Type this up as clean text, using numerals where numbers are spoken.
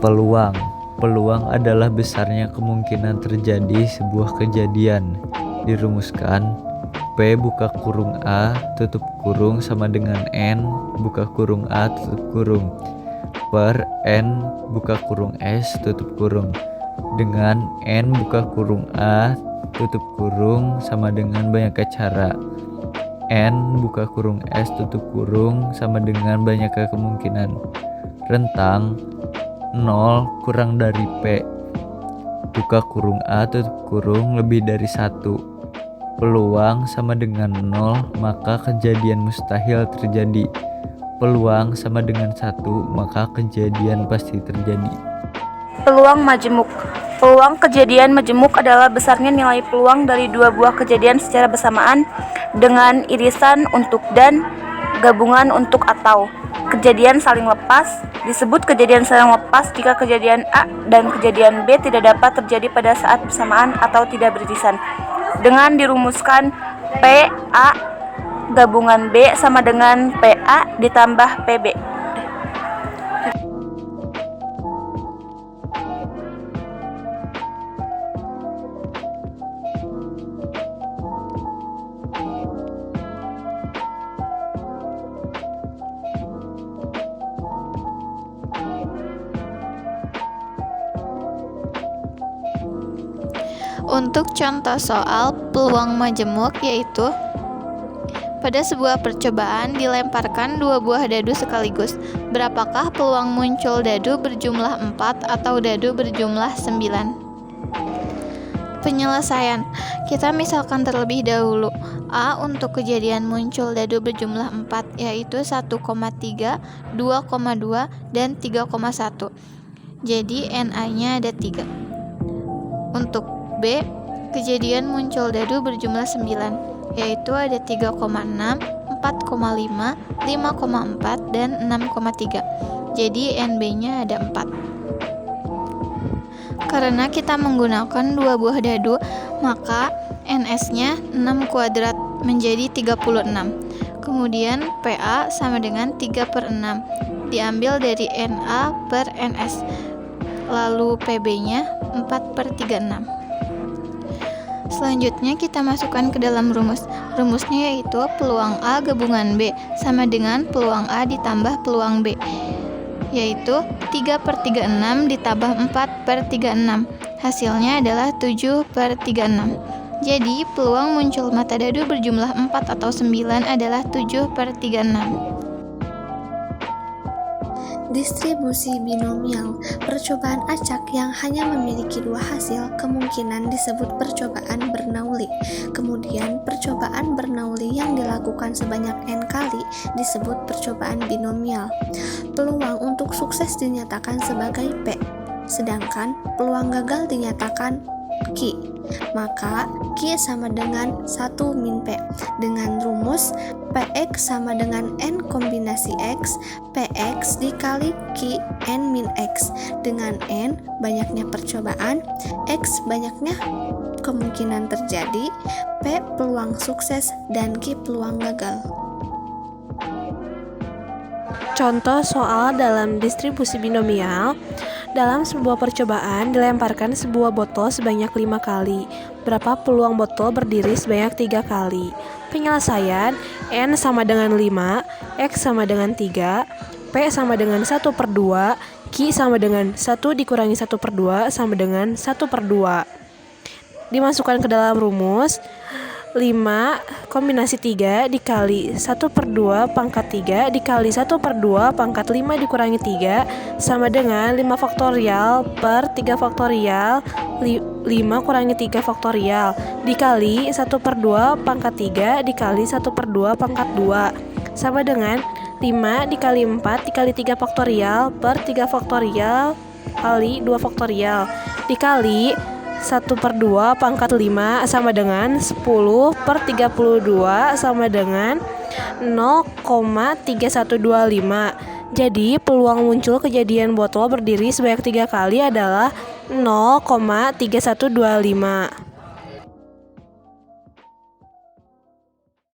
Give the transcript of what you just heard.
Peluang. Peluang adalah besarnya kemungkinan terjadi sebuah kejadian. Dirumuskan, P buka kurung A tutup kurung sama dengan N buka kurung A tutup kurung per N buka kurung S tutup kurung dengan N buka kurung A tutup kurung sama dengan banyaknya cara. N buka kurung S tutup kurung sama dengan banyaknya kemungkinan. Rentang 0 kurang dari P buka kurung A tutup kurung lebih dari 1. Peluang sama dengan 0, maka kejadian mustahil terjadi. Peluang sama dengan 1, maka kejadian pasti terjadi. Peluang majemuk. Peluang kejadian majemuk adalah besarnya nilai peluang dari dua buah kejadian secara bersamaan dengan irisan untuk dan gabungan untuk atau. Kejadian saling lepas disebut kejadian saling lepas jika kejadian A dan kejadian B tidak dapat terjadi pada saat bersamaan atau tidak beririsan. Dengan dirumuskan PA gabungan B sama dengan PA ditambah PB. Untuk contoh soal peluang majemuk yaitu pada sebuah percobaan dilemparkan dua buah dadu sekaligus. Berapakah peluang muncul dadu berjumlah 4 atau dadu berjumlah 9? Penyelesaian. Kita misalkan terlebih dahulu A untuk kejadian muncul dadu berjumlah 4 yaitu 1,3, 2,2, dan 3,1. Jadi NA-nya ada 3. Untuk B, kejadian muncul dadu berjumlah 9, yaitu ada 3,6, 4,5, 5,4, dan 6,3. Jadi NB-nya ada 4. Karena kita menggunakan dua buah dadu, maka NS-nya 6 kuadrat menjadi 36. Kemudian PA sama dengan 3/6, diambil dari NA per NS. Lalu PB-nya 4/36. Selanjutnya kita masukkan ke dalam rumus. Rumusnya yaitu peluang A gabungan B sama dengan peluang A ditambah peluang B, yaitu 3/36 ditambah 4/36. Hasilnya adalah 7/36. Jadi peluang muncul mata dadu berjumlah 4 atau 9 adalah 7/36. Distribusi binomial. Percobaan acak yang hanya memiliki dua hasil kemungkinan disebut percobaan Bernoulli. Kemudian percobaan Bernoulli yang dilakukan sebanyak n kali disebut percobaan binomial. Peluang untuk sukses dinyatakan sebagai P, sedangkan peluang gagal dinyatakan Q. Maka Q sama dengan 1 min P dengan rumus Px sama dengan N kombinasi X, Px dikali Q N min X, dengan N banyaknya percobaan, X banyaknya kemungkinan terjadi, P peluang sukses, dan Q peluang gagal. Contoh soal dalam distribusi binomial. Dalam sebuah percobaan dilemparkan sebuah botol sebanyak 5 kali. Berapa peluang botol berdiri sebanyak 3 kali? Penyelesaian. N sama dengan 5, X sama dengan 3, P sama dengan 1/2, Q sama dengan 1 dikurangi 1/2 sama dengan 1/2. Dimasukkan ke dalam rumus. 5 kombinasi 3 dikali 1/2 pangkat 3 dikali 1/2 pangkat 5 dikurangi 3 sama dengan 5 faktorial per 3 faktorial 5 kurangi 3 faktorial dikali 1/2 pangkat 3 dikali 1/2 pangkat 2 sama dengan 5 dikali 4 dikali 3 faktorial per 3 faktorial kali 2 faktorial dikali 1/2 pangkat 5 sama dengan 10/32 sama dengan 0,3125. Jadi peluang muncul kejadian botol berdiri sebanyak 3 kali adalah 0,3125.